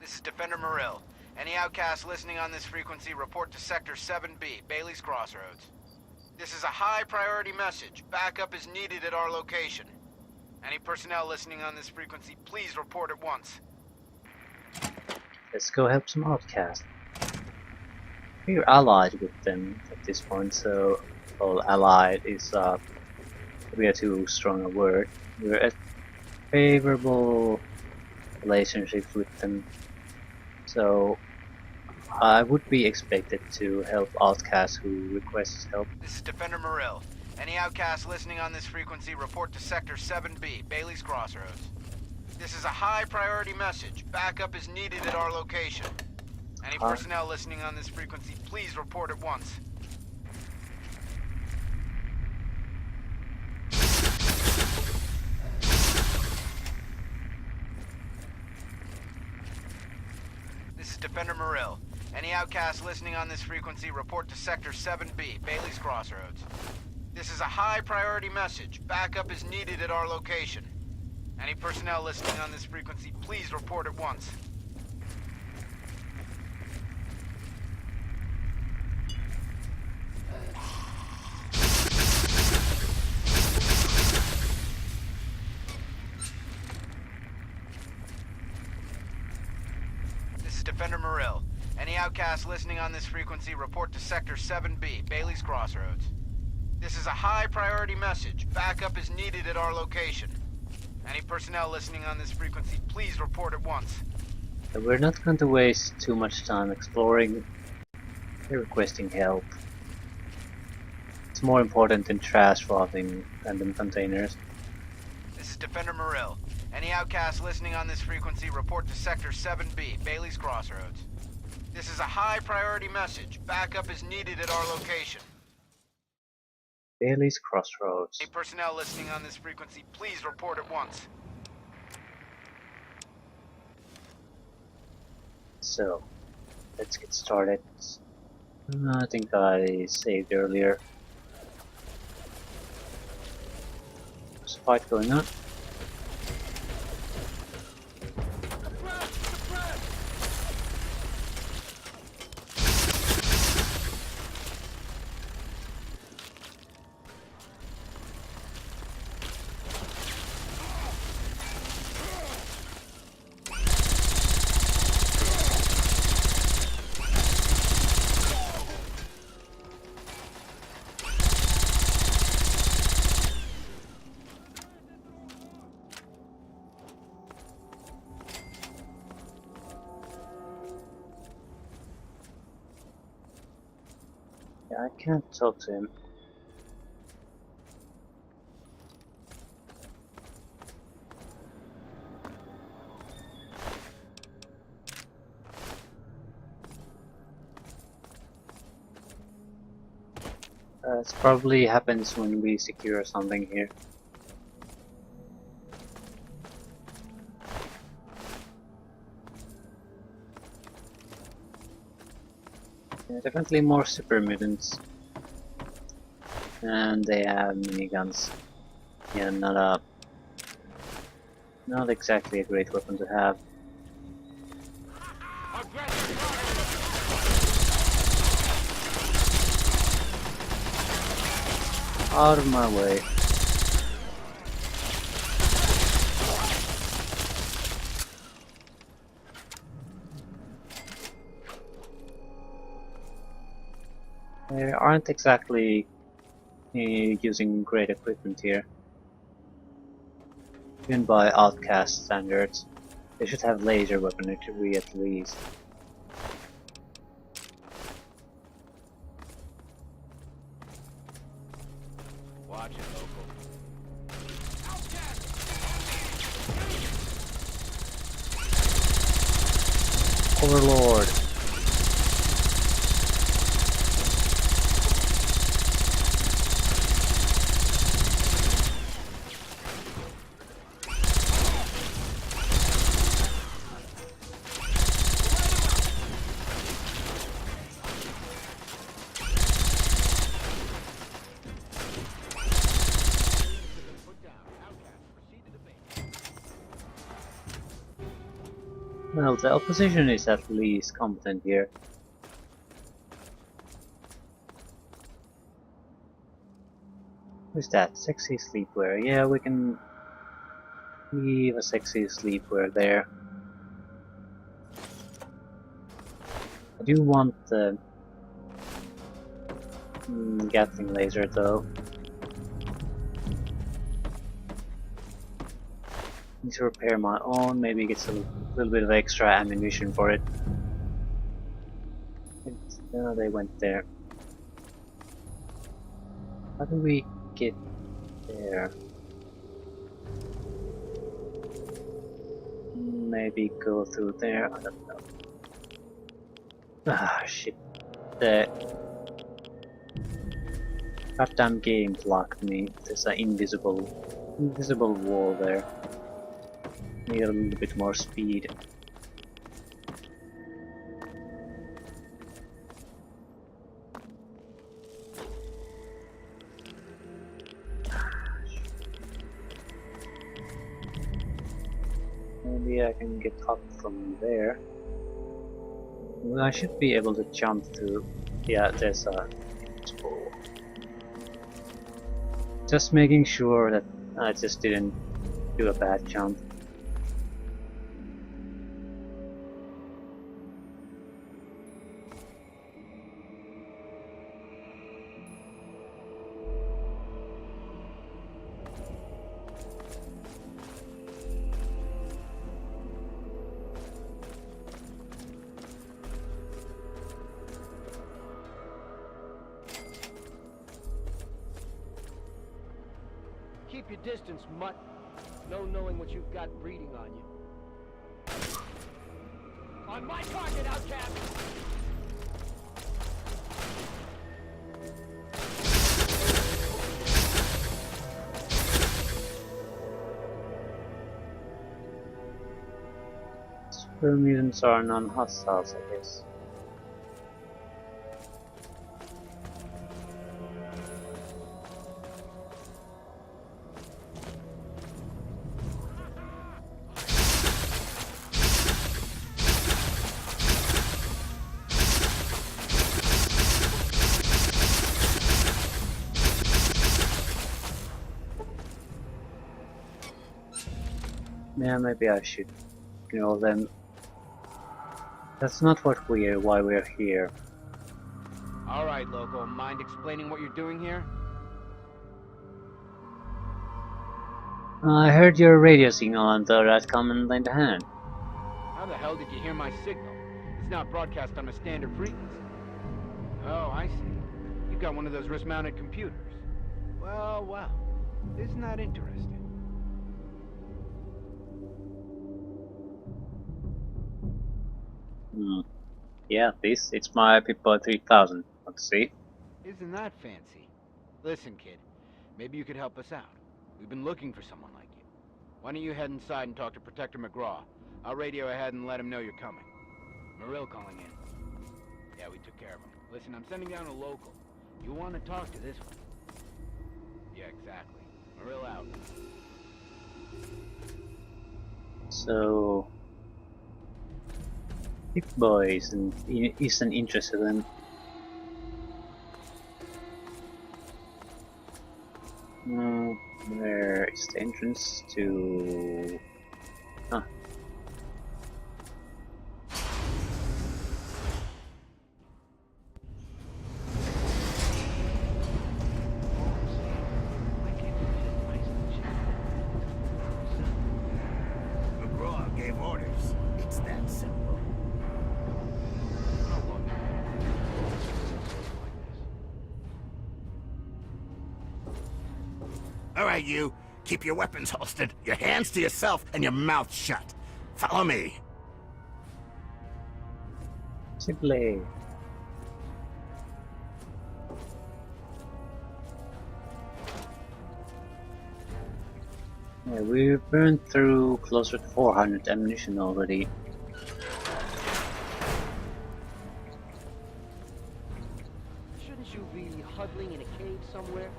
This is Defender Morrill. Any outcasts listening on this frequency report to Sector 7B, Bailey's Crossroads. This is a high-priority message. Backup is needed at our location. Any personnel listening on this frequency, please report at once. Let's go help some outcasts. We're allied with them at this point, so well, allied is we are too strong a word. We're at favorable relationships with them, so I would be expected to help outcasts who request help. This is Defender Morrill. Any outcasts listening on this frequency report to Sector 7B, Bailey's Crossroads. This is a high-priority message. Backup is needed at our location. Any personnel listening on this frequency, please report at once. This is Defender Morrill. Any outcasts listening on this frequency report to Sector 7B, Bailey's Crossroads. This is a high-priority message. Backup is needed at our location. Any personnel listening on this frequency, please report at once. This is Defender Morrill. Any outcasts listening on this frequency report to Sector 7B, Bailey's Crossroads. This is a high-priority message. Backup is needed at our location. Any personnel listening on this frequency, please report at once. We're not going to waste too much time exploring. They're requesting help. It's more important than trash routing random containers. This is Defender Morrill. Any outcasts listening on this frequency report to Sector 7B, Bailey's Crossroads. This is a high-priority message. Backup is needed at our location. Bailey's Crossroads. Any personnel listening on this frequency, please report at once. So, let's get started. I think I saved earlier. There's a fight going on. I can't talk to him. It probably happens when we secure something here. Yeah, definitely more super mutants. And they have miniguns. Yeah, not exactly a great weapon to have. Out of my way. They aren't exactly using great equipment here. Even by outcast standards. They should have laser weaponry at least. Watch it, local. Overlord. Well, the opposition is at least competent here. Who's that? Sexy sleepwear. Yeah, we can leave a sexy sleepwear there. I do want the Gatling laser though. Need to repair my own, maybe get a little bit of extra ammunition for it. They went there. How do we get there? Maybe go through there, I don't know. Ah, shit. The goddamn game blocked me. There's an invisible wall there. Need a little bit more speed. Maybe I can get up from there. Well, I should be able to jump through. Yeah, there's a wall. Just making sure that I just didn't do a bad jump. Keep your distance, mutt. No knowing what you've got breeding on you. On my target, outcast! Super mutants are non-hostiles, I guess. Yeah, maybe I should ignore them. That's not why we're here. All right, local. Mind explaining what you're doing here? I heard your radio signal and thought I'd come and lend a hand. How the hell did you hear my signal? It's not broadcast on a standard frequency. Oh, I see. You've got one of those wrist-mounted computers. Well, well. Isn't that interesting? Yeah, it's my Pip-Boy 3000. Want to see? Isn't that fancy? Listen, kid. Maybe you could help us out. We've been looking for someone like you. Why don't you head inside and talk to Protector McGraw? I'll radio ahead and let him know you're coming. Morrill calling in. Yeah, we took care of him. Listen, I'm sending down a local. You want to talk to this one? Yeah, exactly. Morrill out. So... Pip-Boy isn't interested in... where is the entrance to... Huh. McGraw gave orders. It's that simple. All right, you. Keep your weapons holstered, your hands to yourself, and your mouth shut. Follow me. Simply... Yeah, we burned through closer to 400 ammunition already. Shouldn't you be huddling in a cave somewhere?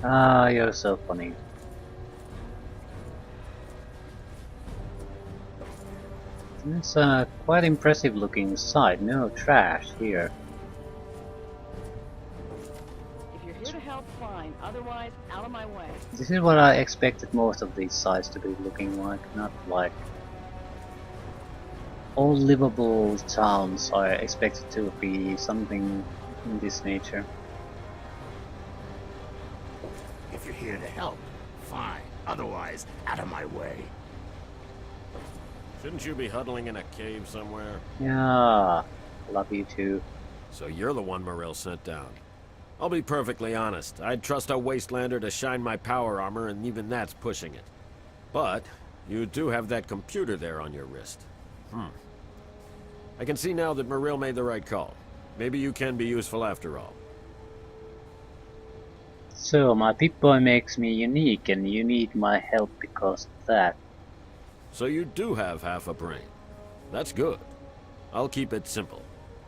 Ah, you're so funny. It's a quite impressive looking site. No trash here. If you're here to help, fine. Otherwise, out of my way. This is what I expected most of these sites to be looking like, not like all livable towns are expected to be something in this nature. If you're here to help, fine. Otherwise, out of my way. Shouldn't you be huddling in a cave somewhere? Yeah, love you too. So you're the one Morell sent down. I'll be perfectly honest. I'd trust a wastelander to shine my power armor, and even that's pushing it. But you do have that computer there on your wrist. I can see now that Morell made the right call. Maybe you can be useful after all. So my Pip-Boy makes me unique and you need my help because of that. So you do have half a brain. That's good. I'll keep it simple.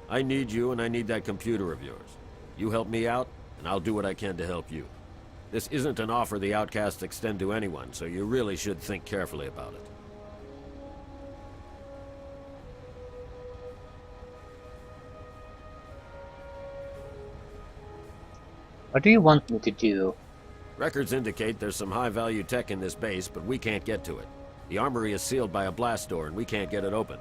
I need you and I need that computer of yours. You help me out, and I'll do what I can to help you. This isn't an offer the outcasts extend to anyone, so you really should think carefully about it. What do you want me to do? Records indicate there's some high-value tech in this base, but we can't get to it. The armory is sealed by a blast door, and we can't get it open.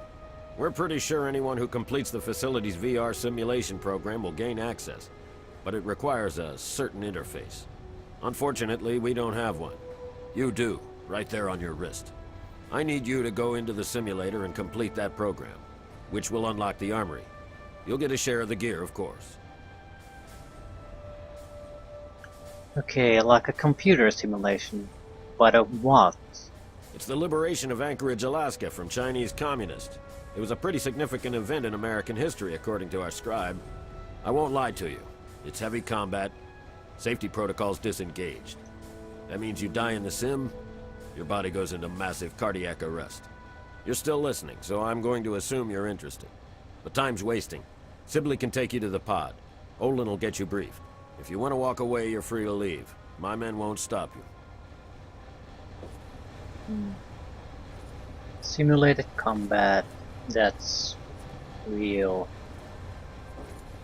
We're pretty sure anyone who completes the facility's VR simulation program will gain access, but it requires a certain interface. Unfortunately, we don't have one. You do, right there on your wrist. I need you to go into the simulator and complete that program, which will unlock the armory. You'll get a share of the gear, of course. Okay, like a computer simulation. But of what? It's the liberation of Anchorage, Alaska from Chinese communists. It was a pretty significant event in American history, according to our scribe. I won't lie to you. It's heavy combat, safety protocols disengaged. That means you die in the sim, your body goes into massive cardiac arrest. You're still listening, so I'm going to assume you're interested. But time's wasting. Sibley can take you to the pod. Olin will get you briefed. If you want to walk away, you're free to leave. My men won't stop you. Simulated combat. That's real.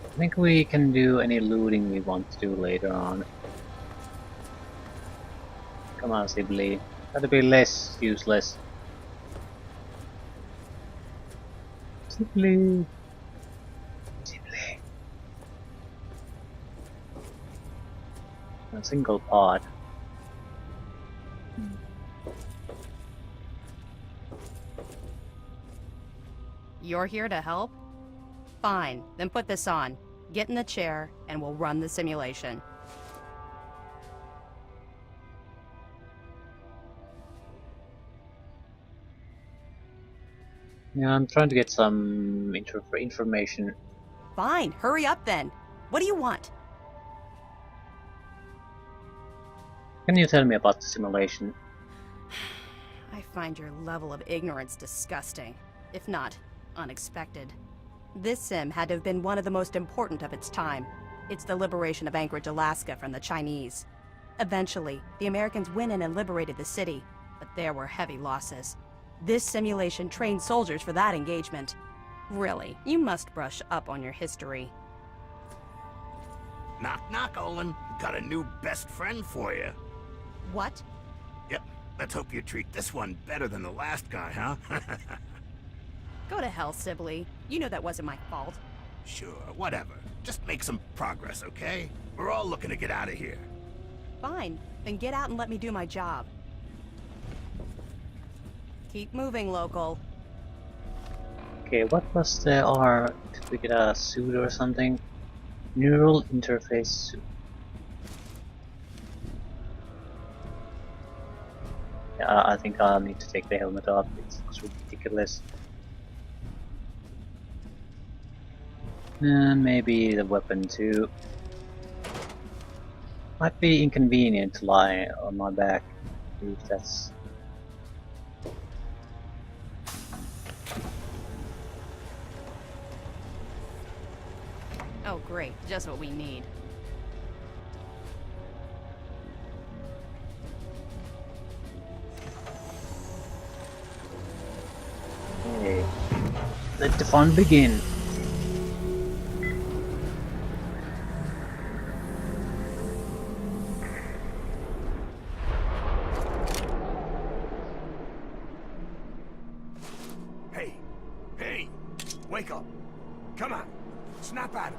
I think we can do any looting we want to do later on. Come on, Sibley. Gotta be less useless. Sibley. Sibley. A single pod. You're here to help? Fine, then put this on. Get in the chair, and we'll run the simulation. Yeah, I'm trying to get some information. Fine, hurry up then. What do you want? Can you tell me about the simulation? I find your level of ignorance disgusting, if not unexpected. This sim had to have been one of the most important of its time. It's the liberation of Anchorage, Alaska from the Chinese. Eventually, the Americans went in and liberated the city, but there were heavy losses. This simulation trained soldiers for that engagement. Really, you must brush up on your history. Knock, knock, Olin. Got a new best friend for you. What? Yep, let's hope you treat this one better than the last guy, huh? Go to hell, Sibley. You know that wasn't my fault. Sure, whatever. Just make some progress, okay? We're all looking to get out of here. Fine, then get out and let me do my job. Keep moving, local. Okay, what was the R? Did we get a suit or something? Neural interface suit. Yeah, I think I'll need to take the helmet off. It looks ridiculous. And maybe the weapon too. Might be inconvenient to lie on my back if that's. Oh, great. Just what we need. Hey. Let the fun begin. Hey, hey, wake up. Come on, snap out of it.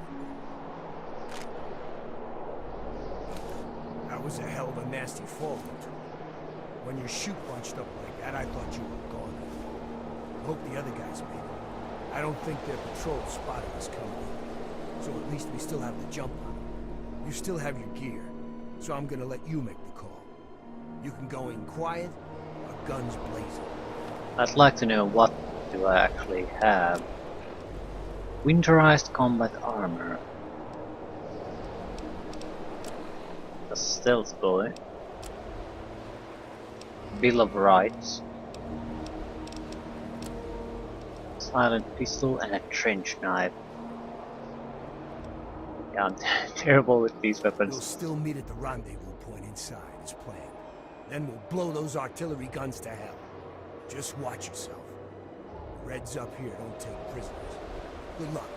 That was a hell of a nasty fall, Hunter. When your chute bunched up like that, I thought you were gone. I hope the other guys made it. I don't think their patrol spotted us coming. So at least we still have the jump on them. You still have your gear, so I'm gonna let you make the call. You can go in quiet, or guns blazing. I'd like to know what do I actually have. Winterized combat armor. A stealth boy. Bill of Rights. Silent pistol and a trench knife. Yeah, I'm terrible with these We'll weapons. still meet at the rendezvous point inside, as planned. Then we'll blow those artillery guns to hell. Just watch yourself. The Reds up here don't take prisoners. Good luck.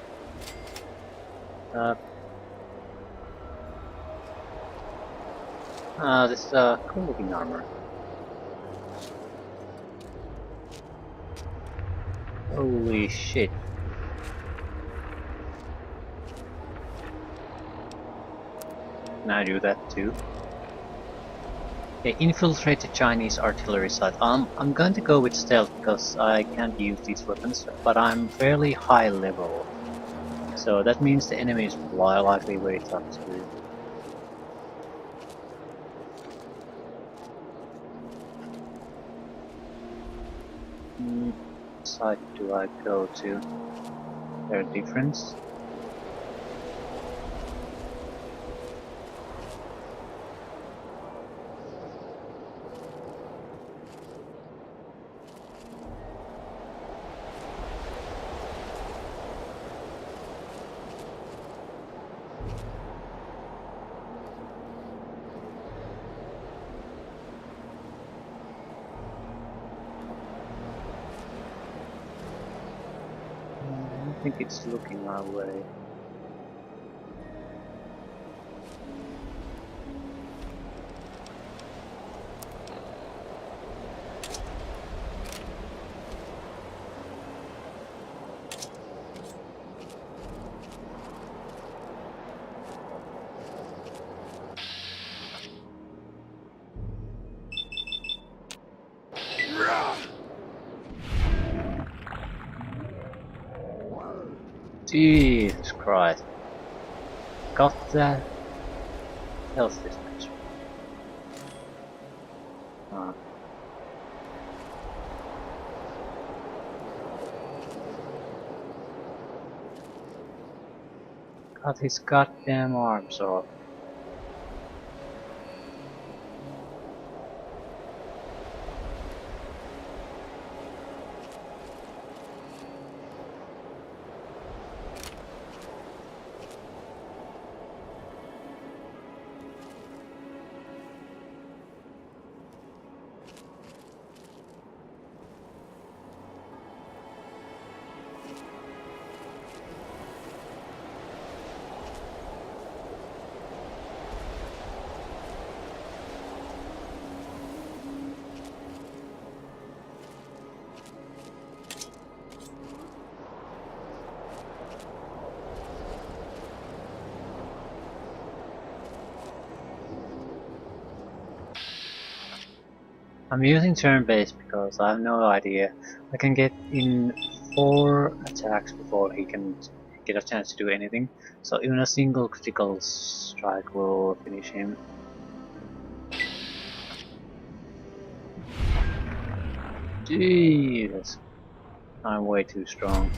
This clothing armor. Holy shit. Can I do that too? Okay, infiltrate the Chinese artillery site. I'm going to go with stealth because I can't use these weapons, but I'm fairly high level. So that means the enemy is likely where it's up to. What side do I go to? Is there a difference? I think it's looking our way. Jesus Christ. Got that? Hell's this bitch? Got his goddamn arms off. I'm using turn-based because I have no idea. I can get in 4 attacks before he can get a chance to do anything. So even a single critical strike will finish him. Jesus. I'm way too strong.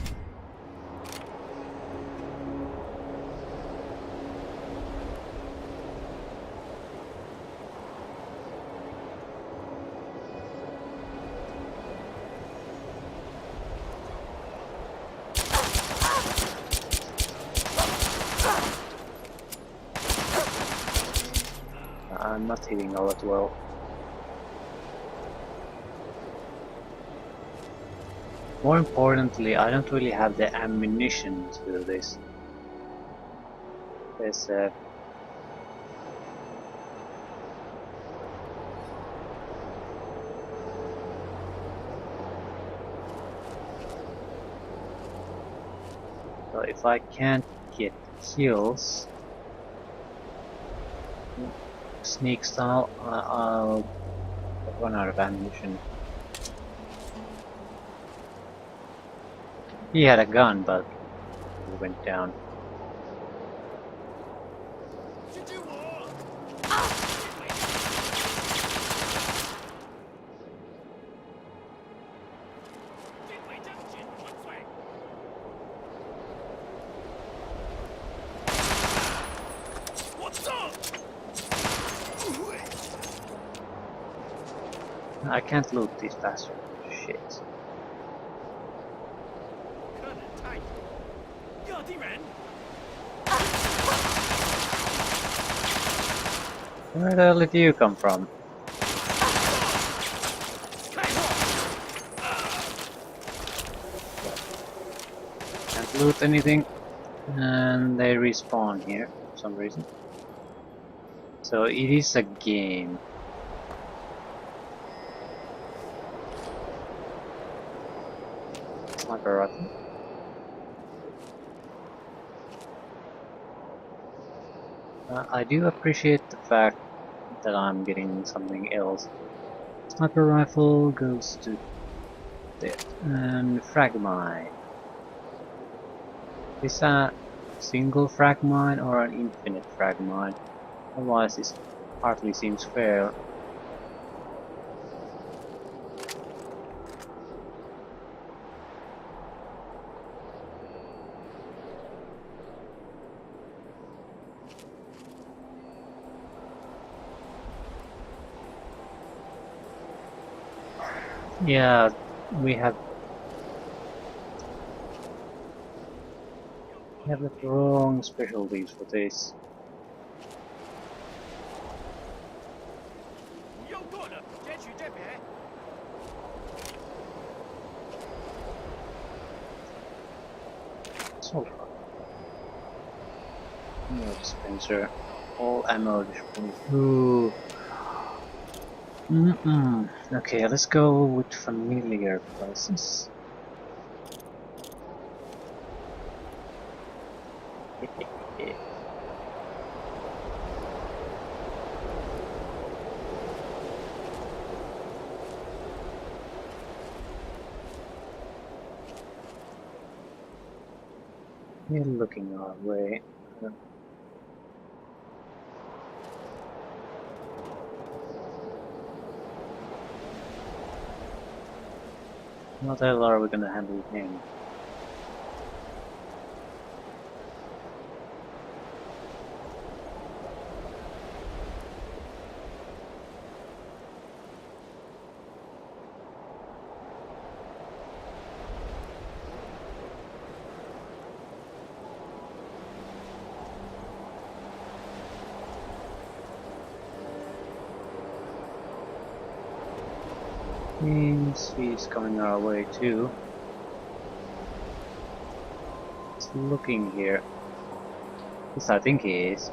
I'm not hitting all that well. More importantly, I don't really have the ammunition to do this. There's so if I can't get kills, sneak style, I'll run out of ammunition. He had a gun, but he went down. I can't loot these bastards. Shit. Where the hell did you come from? Can't loot anything. And they respawn here for some reason. So it is a game. Sniper rifle. I do appreciate the fact that I'm getting something else. Sniper rifle goes to that. And frag mine. Is that a single frag mine or an infinite frag mine? Otherwise this hardly seems fair. Yeah, we have the wrong specialties for this. So ammo dispenser, all ammo dispenser. Ooh. Okay, let's go with familiar places. We're looking our way. What the hell are we gonna handle him? Seems he's coming our way too. Just looking here. Yes, I think he is.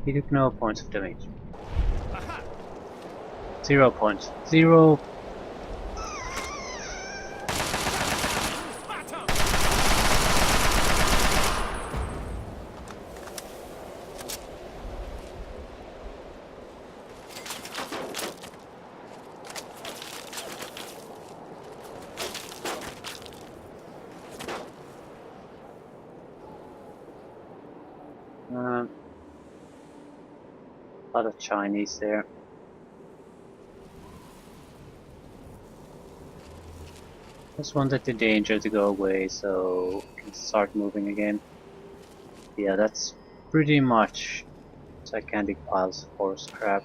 He took no points of damage. 0 points. 0. lot of Chinese there. Just wanted the danger to go away so we can start moving again. Yeah, that's pretty much gigantic piles of forest crap.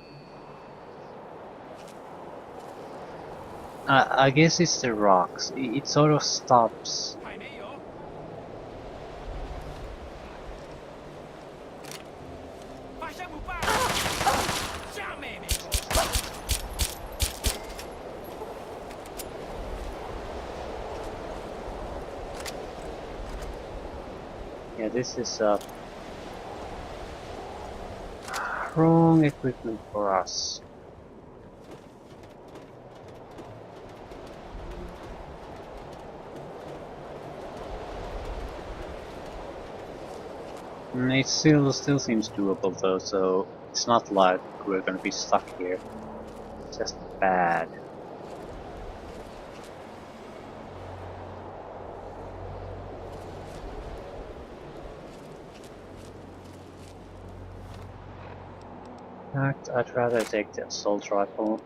I guess it's the rocks. It sort of stops. Yeah, this is wrong equipment for us. It still seems doable though, so it's not like we're gonna be stuck here. It's just bad. In fact, I'd rather take the assault rifle.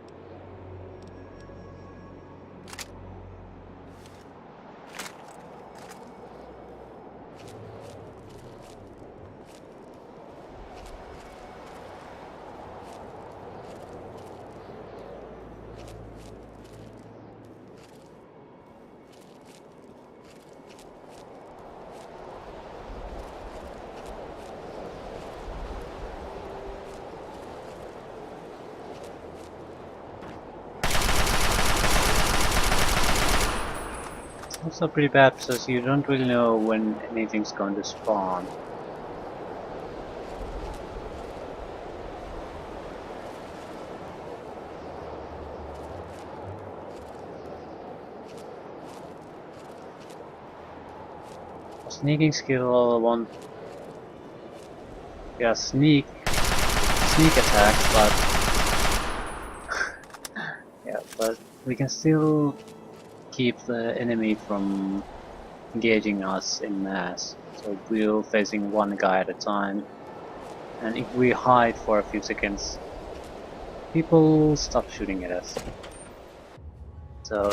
Also pretty bad because you don't really know when anything's going to spawn. A sneaking skill won't... Yeah, sneak attack, but... yeah, but we can still keep the enemy from engaging us in mass. So we're facing one guy at a time, and if we hide for a few seconds, people stop shooting at us. So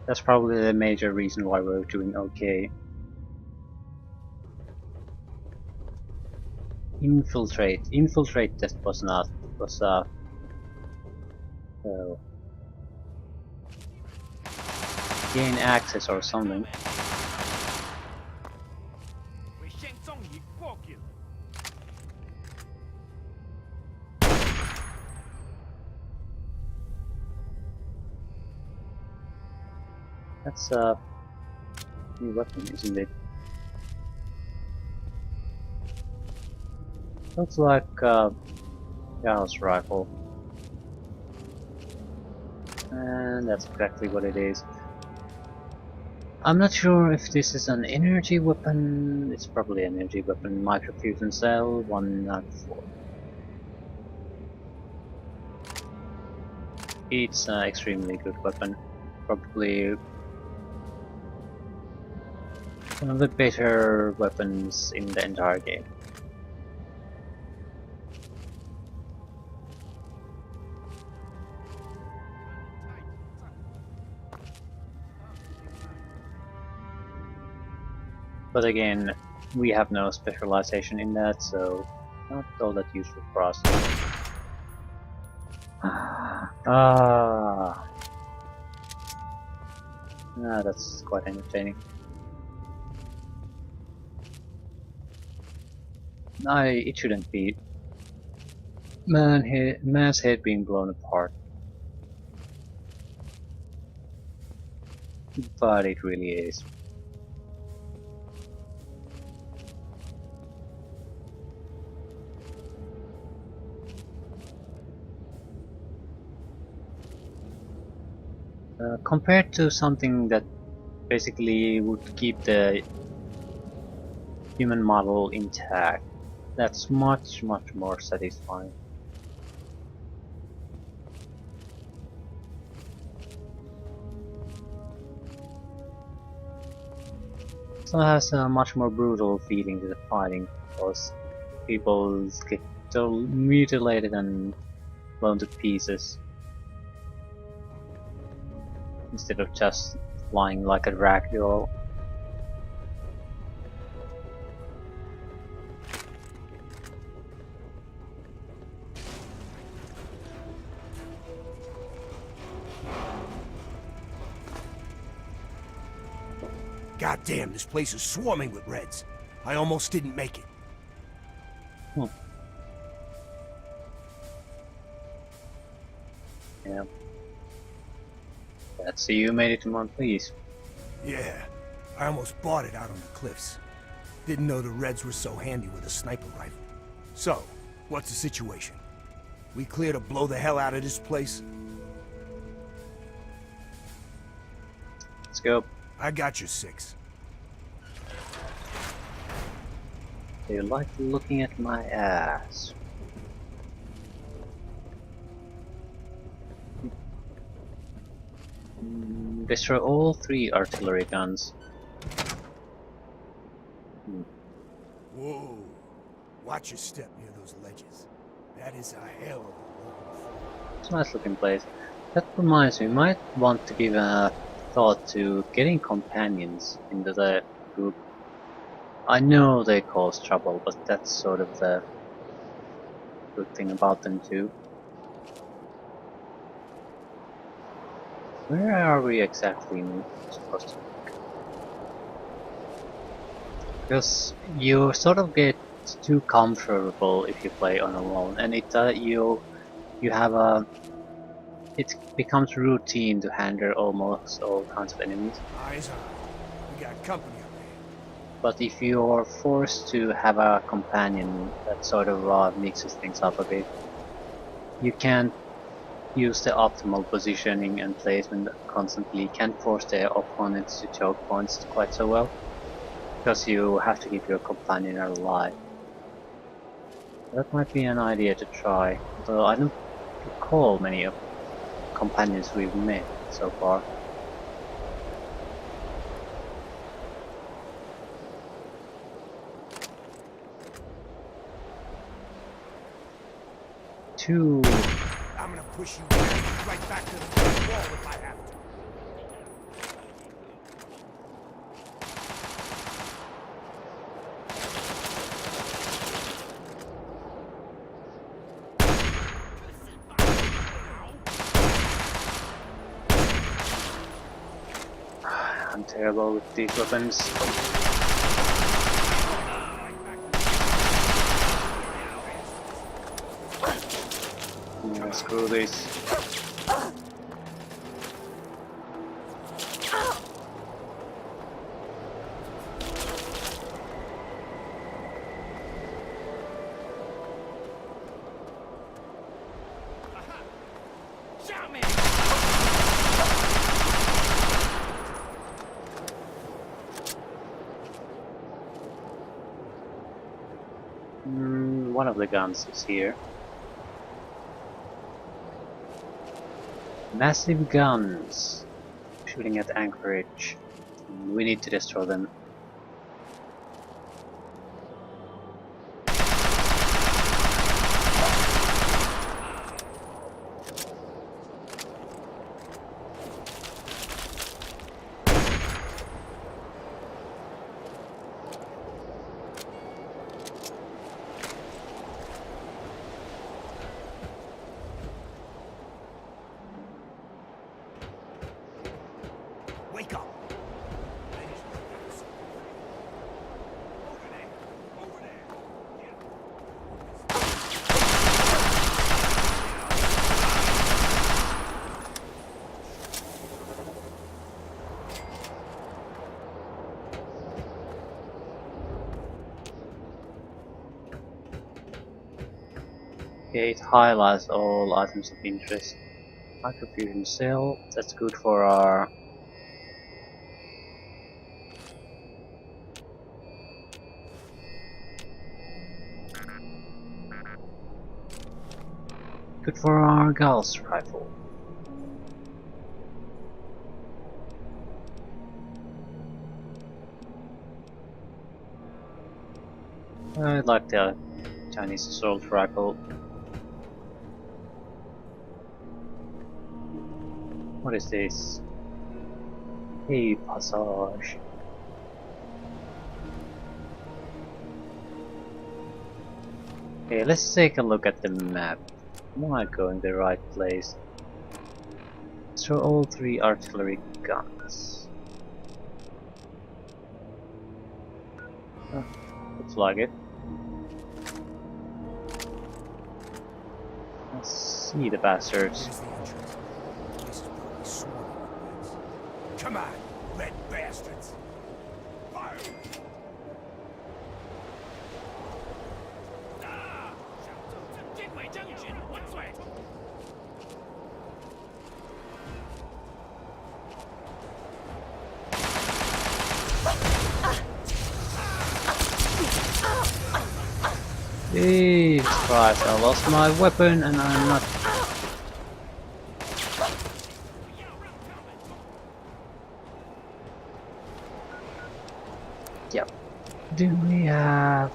that's probably the major reason why we're doing okay. Infiltrate that was not, was well, gain access or something. That's a new weapon, isn't it? Looks like a Gauss rifle. And that's exactly what it is. I'm not sure if this is an energy weapon. It's probably an energy weapon. Microfusion cell 194. It's an extremely good weapon. Probably one of the better weapons in the entire game. But again, we have no specialization in that, so not all that useful for us. That's quite entertaining. It shouldn't be. Man's head being blown apart. But it really is. Compared to something that basically would keep the human model intact, that's much more satisfying. So it has a much more brutal feeling to the fighting, because people get They're mutilated and blown to pieces. Instead of just flying like a ragdoll. God damn, this place is swarming with Reds. I almost didn't make it. Yeah. Let's see you made it to one, please. Yeah, I almost bought it out on the cliffs. Didn't know the Reds were so handy with a sniper rifle. So, what's the situation? We clear to blow the hell out of this place? Let's go. I got your 6. Do you like looking at my ass? Destroy all 3 artillery guns. Whoa. Watch your step near those ledges. That is a hell of a road. It's a nice looking place. That reminds me, might want to give a thought to getting companions into the group. I know they cause trouble, but that's sort of the good thing about them too. Where are we exactly supposed to look? Because you sort of get too comfortable if you play on alone, and it you have a it becomes routine to handle almost all kinds of enemies. Eyes on. We got company up there. But if you're forced to have a companion that sort of mixes things up a bit, you can't use the optimal positioning and placement constantly, can't force the opponents to choke points quite so well, because you have to keep your companion alive. That might be an idea to try, though I don't recall many of the companions we've met so far. Two. I'm gonna push you right back to the wall if I have to. I'm terrible with these weapons. Yeah, screw this. One of the guns is here. Massive guns shooting at Anchorage. We need to destroy them. Wake up! Okay, it highlights all items of interest. Microfusion cell, that's good for our Gauss rifle. I'd like to Chinese assault rifle. What is this? Hey, passage. Okay, let's take a look at the map. Am I going the right place? So all 3 artillery guns. Looks like it. Let's see the bastards. Here's the entrance. This is probably swarming with weeds. Come on, red bastards! Fire! Jesus Christ, I lost my weapon and I'm not... Yep. Do we have...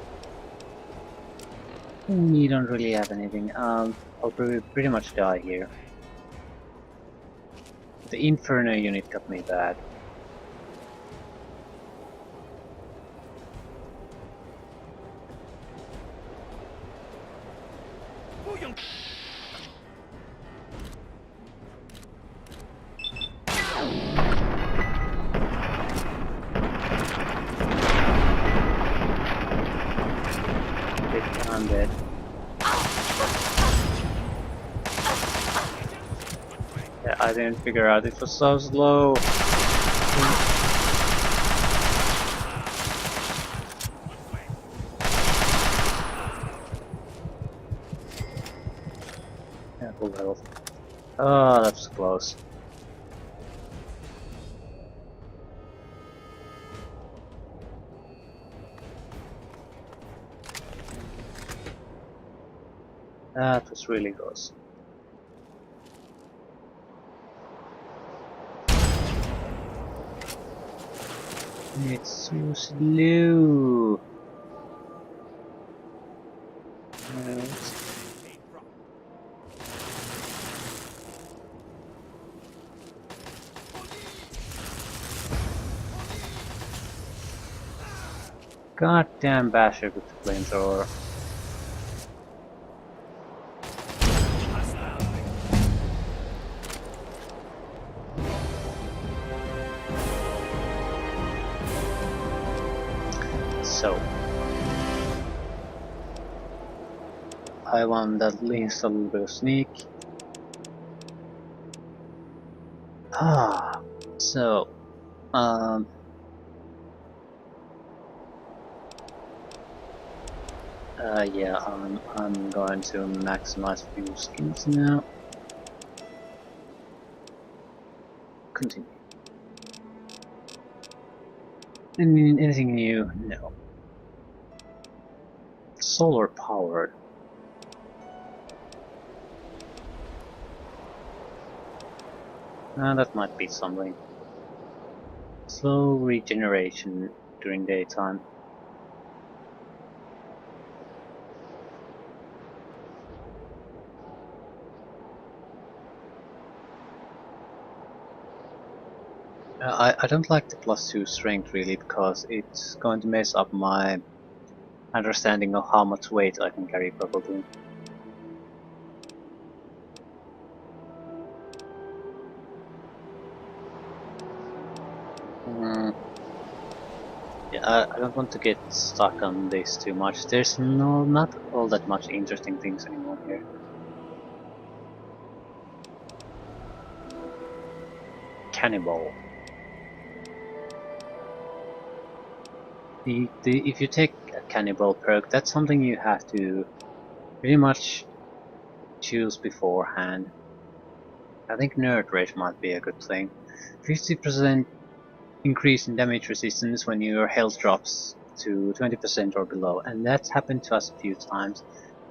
We don't really have anything. I'll pretty much die here. The Inferno unit got me bad. I'm dead. Yeah, I didn't figure out it was so slow. Yeah, full health. Oh, that's close. That was really close. It's so slow. Goddamn bastard with the flamethrower. So, I want at least a little bit of sneak. So, yeah, I'm going to maximize few skills now. Continue. Anything new? No. Solar powered. That might be something. Slow regeneration during daytime. I don't like the +2 strength really, because it's going to mess up my understanding of how much weight I can carry probably. Yeah, I don't want to get stuck on this too much. There's not all that much interesting things anymore here. Cannibal. If you take a cannibal perk, that's something you have to pretty much choose beforehand. I think nerd rage might be a good thing. 50% increase in damage resistance when your health drops to 20% or below, and that's happened to us a few times.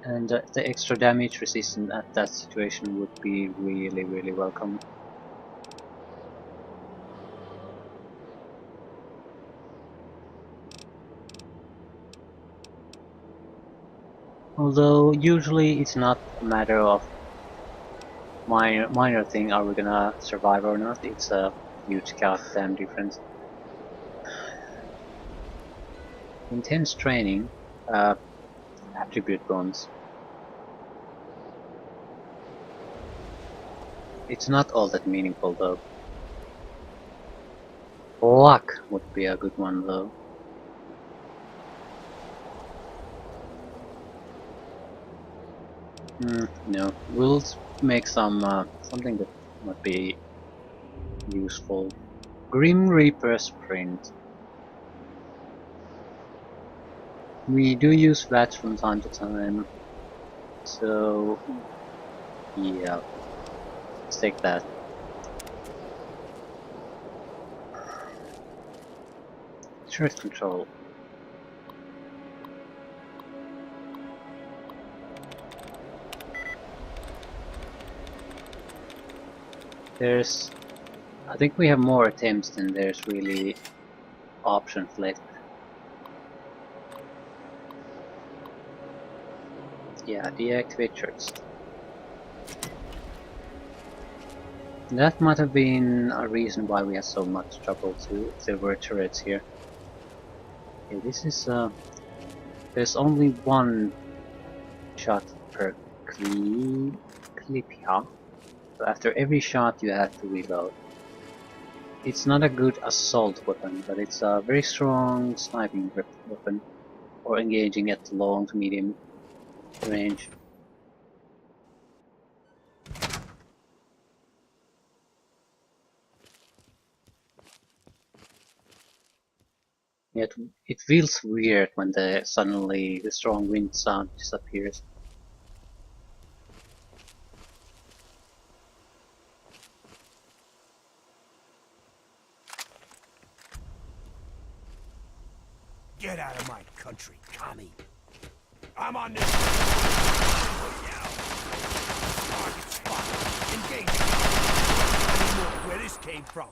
And the extra damage resistance at that situation would be really welcome. Although usually it's not a matter of minor thing, are we gonna survive or not? It's a huge goddamn difference. Intense training, attribute bonus. It's not all that meaningful though. Luck would be a good one though. No, we'll make some something that might be useful. Grim Reaper Sprint. We do use that from time to time, so yeah, let's take that. Shirt control. I think we have more attempts than there's really options left. Yeah, deactivate shirts. That might have been a reason why we had so much trouble too, if there were turrets here. Okay, this is there's only one shot per clip here. So after every shot you have to reload. It's not a good assault weapon, but it's a very strong sniping weapon for engaging at long to medium range. Yet it feels weird when suddenly the strong wind sound disappears. Get out of my country, commie. I'm on this. Target spotted. Engage. I don't know where this came from.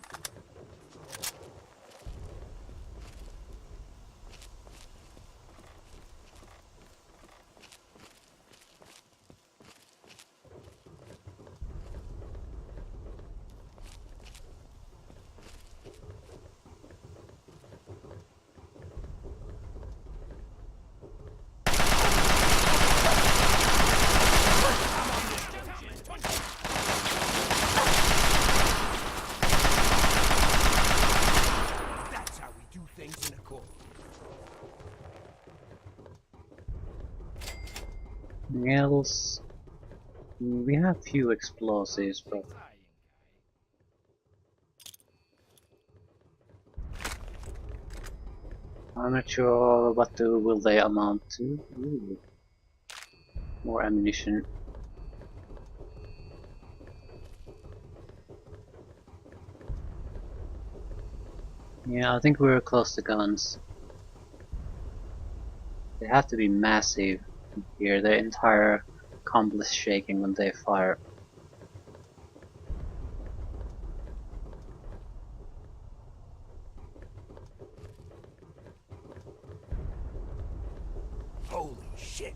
Anything else? We have few explosives, but I'm not sure will they amount to. Ooh. More ammunition. Yeah, I think we're close to guns. They have to be massive here. The entire comp is shaking when they fire. Holy shit.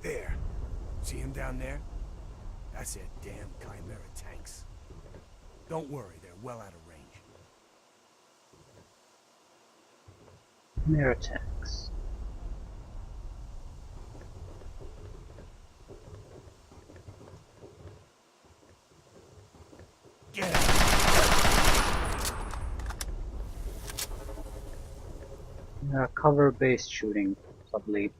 There. See him down there? That's their damn Chimera tanks. Don't worry, they're well out of range. Mirror tanks. Get out. Cover-based shooting, probably.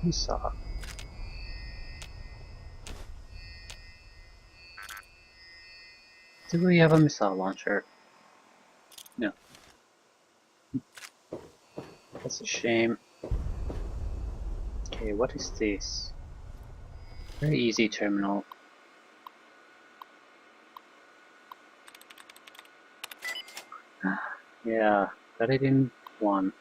Missile. Do we have a missile launcher? No. That's a shame. Okay, what is this? Very easy terminal. Yeah, got it in one.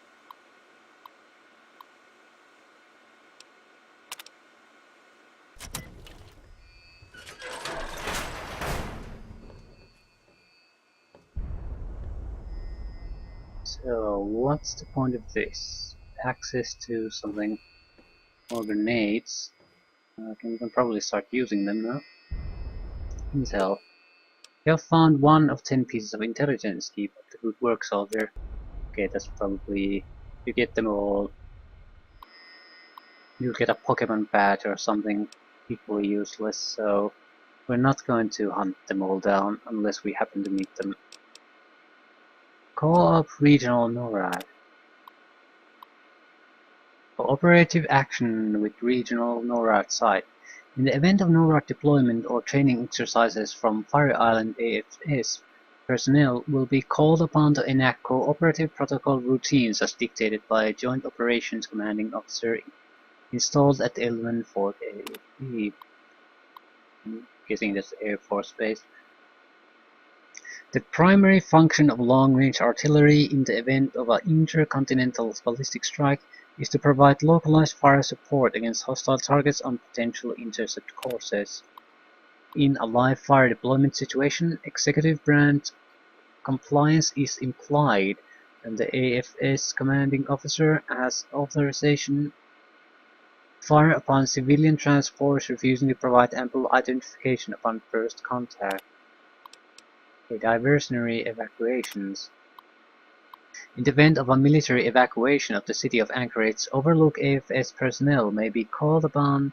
So, what's the point of this? Access to something. More grenades. We can probably start using them now. Intel. You have found 1 of 10 pieces of intelligence. Keep up the good work, soldier. Okay, that's probably... You get them all. You'll get a Pokemon badge or something equally useless, so we're not going to hunt them all down unless we happen to meet them. Co-op Regional NORAD. Cooperative action with Regional NORAD site. In the event of NORAD deployment or training exercises from Fire Island AFS, personnel will be called upon to enact cooperative protocol routines as dictated by a Joint Operations Commanding Officer installed at Element Fort AFB. I'm guessing that's Air Force Base. The primary function of long-range artillery in the event of an intercontinental ballistic strike is to provide localized fire support against hostile targets on potential intercept courses. In a live fire deployment situation, executive branch compliance is implied, and the AFS commanding officer has authorization to fire upon civilian transports refusing to provide ample identification upon first contact. Diversionary evacuations. In the event of a military evacuation of the city of Anchorage, Overlook AFS personnel may be called upon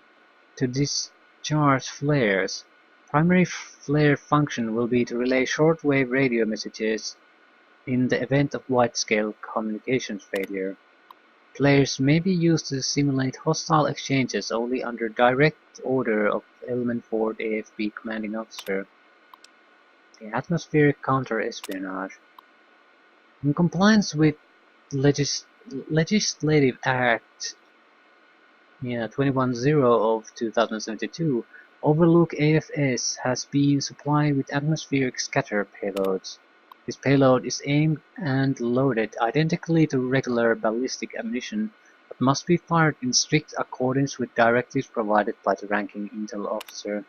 to discharge flares. Primary flare function will be to relay shortwave radio messages in the event of wide-scale communications failure. Flares may be used to simulate hostile exchanges only under direct order of Element Fort AFB commanding officer. Atmospheric counter-espionage. In compliance with Legislative Act 210 of 2072, Overlook AFS has been supplied with atmospheric scatter payloads. This payload is aimed and loaded identically to regular ballistic ammunition, but must be fired in strict accordance with directives provided by the ranking intel officer.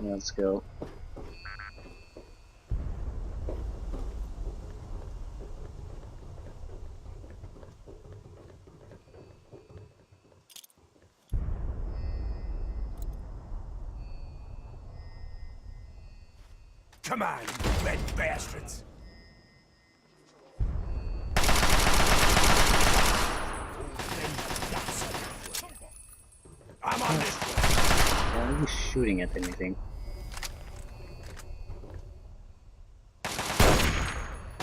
Let's go. Come on, you red bastards! I'm on this one. Why are you shooting at anything?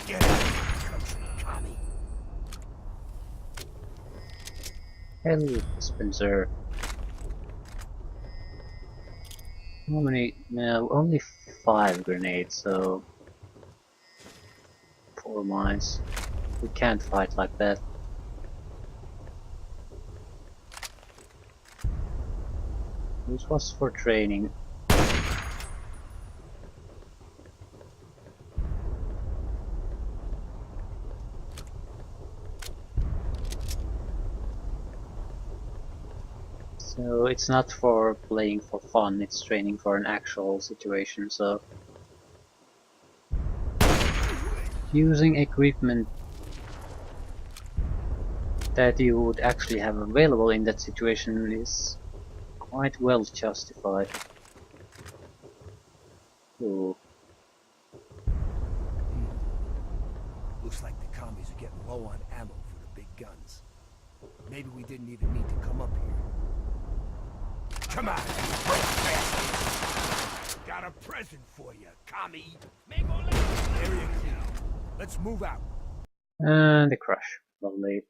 Get out of the country, Connie. Hell, Spencer. How many? No, only 5 grenades, so 4 mines. We can't fight like that. This was for training. So it's not for playing for fun, it's training for an actual situation, so using equipment that you would actually have available in that situation is quite well justified. Ooh. Looks like the commies are getting low on ammo for the big guns. Maybe we didn't even need to come up here. Come on, you red bastards! Got a present for you, commie! Area clear. Let's move out. And the crush. Lovely.